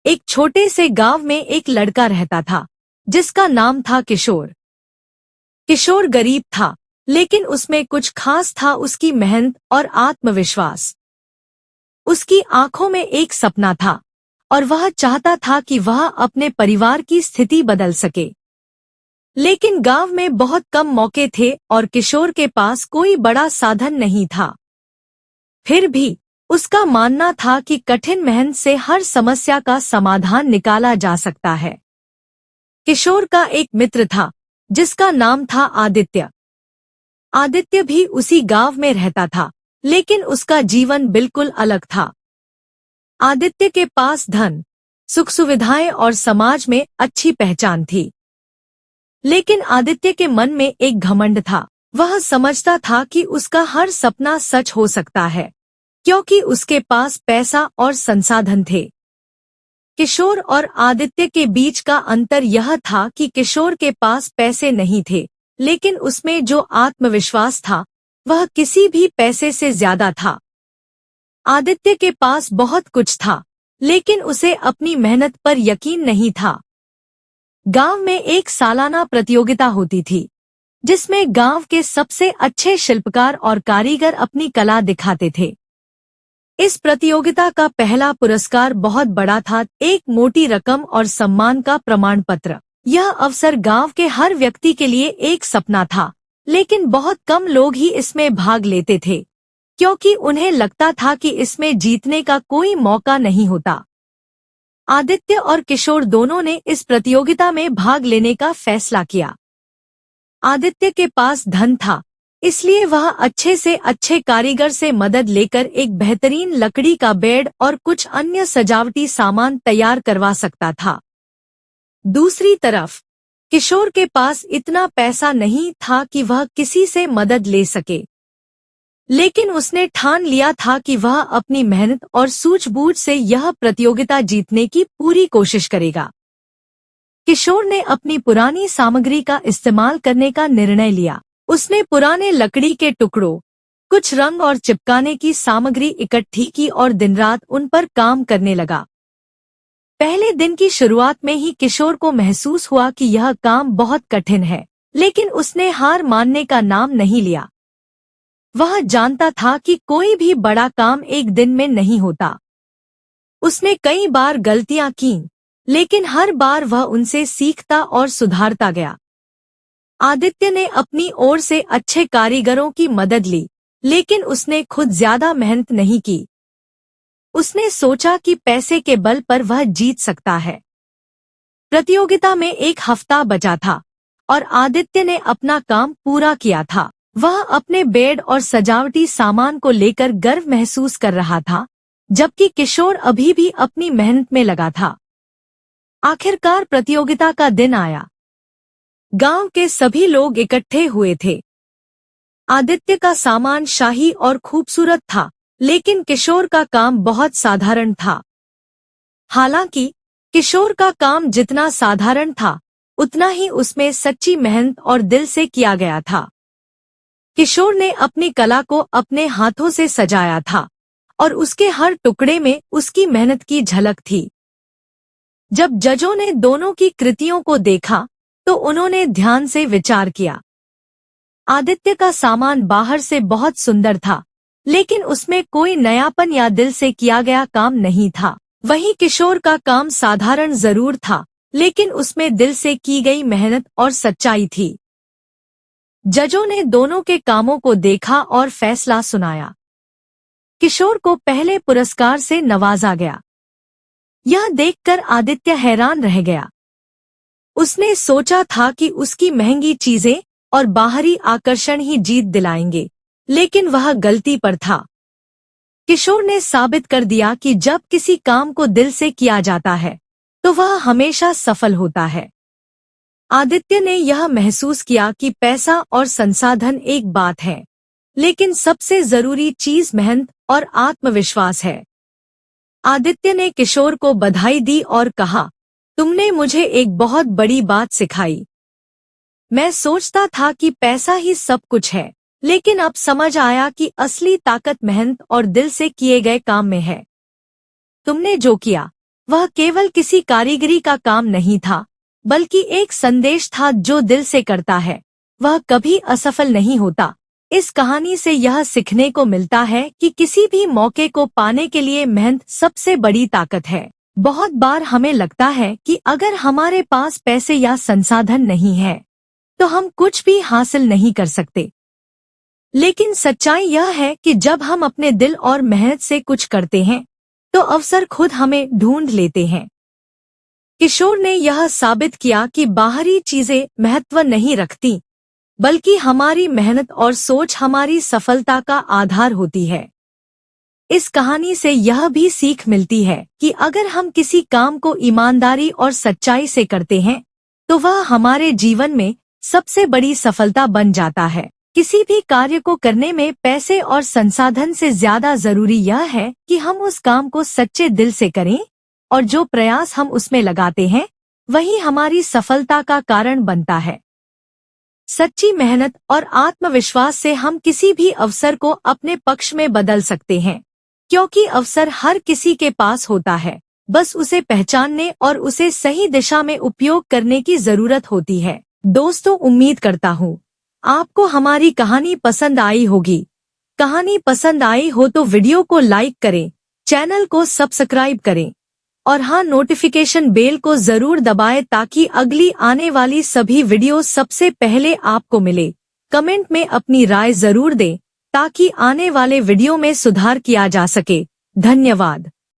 एक छोटे से गांव में एक लड़का रहता था जिसका नाम था किशोर। किशोर गरीब था, लेकिन उसमें कुछ खास था, उसकी मेहनत और आत्मविश्वास। उसकी आंखों में एक सपना था और वह चाहता था कि वह अपने परिवार की स्थिति बदल सके। लेकिन गांव में बहुत कम मौके थे और किशोर के पास कोई बड़ा साधन नहीं था। फिर भी उसका मानना था कि कठिन मेहनत से हर समस्या का समाधान निकाला जा सकता है। किशोर का एक मित्र था जिसका नाम था आदित्य। आदित्य भी उसी गांव में रहता था, लेकिन उसका जीवन बिल्कुल अलग था। आदित्य के पास धन, सुख सुविधाएं और समाज में अच्छी पहचान थी। लेकिन आदित्य के मन में एक घमंड था। वह समझता था कि उसका हर सपना सच हो सकता है, क्योंकि उसके पास पैसा और संसाधन थे। किशोर और आदित्य के बीच का अंतर यह था कि किशोर के पास पैसे नहीं थे, लेकिन उसमें जो आत्मविश्वास था वह किसी भी पैसे से ज्यादा था। आदित्य के पास बहुत कुछ था, लेकिन उसे अपनी मेहनत पर यकीन नहीं था। गांव में एक सालाना प्रतियोगिता होती थी, जिसमें गांव के सबसे अच्छे शिल्पकार और कारीगर अपनी कला दिखाते थे। इस प्रतियोगिता का पहला पुरस्कार बहुत बड़ा था, एक मोटी रकम और सम्मान का प्रमाण पत्र। यह अवसर गांव के हर व्यक्ति के लिए एक सपना था, लेकिन बहुत कम लोग ही इसमें भाग लेते थे, क्योंकि उन्हें लगता था कि इसमें जीतने का कोई मौका नहीं होता। आदित्य और किशोर दोनों ने इस प्रतियोगिता में भाग लेने का फैसला किया। आदित्य के पास धन था, इसलिए वह अच्छे से अच्छे कारीगर से मदद लेकर एक बेहतरीन लकड़ी का बेड और कुछ अन्य सजावटी सामान तैयार करवा सकता था। दूसरी तरफ किशोर के पास इतना पैसा नहीं था कि वह किसी से मदद ले सके, लेकिन उसने ठान लिया था कि वह अपनी मेहनत और सूझबूझ से यह प्रतियोगिता जीतने की पूरी कोशिश करेगा। किशोर ने अपनी पुरानी सामग्री का इस्तेमाल करने का निर्णय लिया। उसने पुराने लकड़ी के टुकड़ों, कुछ रंग और चिपकाने की सामग्री इकट्ठी की और दिन रात उन पर काम करने लगा। पहले दिन की शुरुआत में ही किशोर को महसूस हुआ कि यह काम बहुत कठिन है, लेकिन उसने हार मानने का नाम नहीं लिया। वह जानता था कि कोई भी बड़ा काम एक दिन में नहीं होता। उसने कई बार गलतियां की, लेकिन हर बार वह उनसे सीखता और सुधारता गया। आदित्य ने अपनी ओर से अच्छे कारीगरों की मदद ली, लेकिन उसने खुद ज्यादा मेहनत नहीं की। उसने सोचा कि पैसे के बल पर वह जीत सकता है। प्रतियोगिता में एक हफ्ता बचा था और आदित्य ने अपना काम पूरा किया था। वह अपने बेड और सजावटी सामान को लेकर गर्व महसूस कर रहा था, जबकि किशोर अभी भी अपनी मेहनत में लगा था। आखिरकार प्रतियोगिता का दिन आया। गांव के सभी लोग इकट्ठे हुए थे। आदित्य का सामान शाही और खूबसूरत था, लेकिन किशोर का काम बहुत साधारण था। हालांकि किशोर का काम जितना साधारण था, उतना ही उसमें सच्ची मेहनत और दिल से किया गया था। किशोर ने अपनी कला को अपने हाथों से सजाया था और उसके हर टुकड़े में उसकी मेहनत की झलक थी। जब जजों ने दोनों की कृतियों को देखा, तो उन्होंने ध्यान से विचार किया। आदित्य का सामान बाहर से बहुत सुंदर था, लेकिन उसमें कोई नयापन या दिल से किया गया काम नहीं था। वहीं किशोर का काम साधारण जरूर था, लेकिन उसमें दिल से की गई मेहनत और सच्चाई थी। जजों ने दोनों के कामों को देखा और फैसला सुनाया। किशोर को पहले पुरस्कार से नवाजा गया। यह देखकर आदित्य हैरान रह गया। उसने सोचा था कि उसकी महंगी चीजें और बाहरी आकर्षण ही जीत दिलाएंगे, लेकिन वह गलती पर था। किशोर ने साबित कर दिया कि जब किसी काम को दिल से किया जाता है, तो वह हमेशा सफल होता है। आदित्य ने यह महसूस किया कि पैसा और संसाधन एक बात है, लेकिन सबसे जरूरी चीज मेहनत और आत्मविश्वास है। आदित्य ने किशोर को बधाई दी और कहा, तुमने मुझे एक बहुत बड़ी बात सिखाई। मैं सोचता था कि पैसा ही सब कुछ है, लेकिन अब समझ आया कि असली ताकत मेहनत और दिल से किए गए काम में है। तुमने जो किया, वह केवल किसी कारीगरी का काम नहीं था, बल्कि एक संदेश था जो दिल से करता है वह कभी असफल नहीं होता। इस कहानी से यह सीखने को मिलता है कि किसी भी मौके को पाने के लिए मेहनत सबसे बड़ी ताकत है। बहुत बार हमें लगता है कि अगर हमारे पास पैसे या संसाधन नहीं है तो हम कुछ भी हासिल नहीं कर सकते। लेकिन सच्चाई यह है कि जब हम अपने दिल और मेहनत से कुछ करते हैं तो अवसर खुद हमें ढूंढ लेते हैं। किशोर ने यह साबित किया कि बाहरी चीजें महत्व नहीं रखती, बल्कि हमारी मेहनत और सोच हमारी सफलता का आधार होती है। इस कहानी से यह भी सीख मिलती है कि अगर हम किसी काम को ईमानदारी और सच्चाई से करते हैं तो वह हमारे जीवन में सबसे बड़ी सफलता बन जाता है। किसी भी कार्य को करने में पैसे और संसाधन से ज्यादा जरूरी यह है कि हम उस काम को सच्चे दिल से करें और जो प्रयास हम उसमें लगाते हैं वही हमारी सफलता का कारण बनता है। सच्ची मेहनत और आत्मविश्वास से हम किसी भी अवसर को अपने पक्ष में बदल सकते हैं, क्योंकि अवसर हर किसी के पास होता है, बस उसे पहचानने और उसे सही दिशा में उपयोग करने की जरूरत होती है। दोस्तों, उम्मीद करता हूँ आपको हमारी कहानी पसंद आई होगी। कहानी पसंद आई हो तो वीडियो को लाइक करें, चैनल को सब्सक्राइब करें और हाँ, नोटिफिकेशन बेल को जरूर दबाएं ताकि अगली आने वाली सभी वीडियो सबसे पहले आपको मिले। कमेंट में अपनी राय जरूर दें ताकि आने वाले वीडियो में सुधार किया जा सके। धन्यवाद।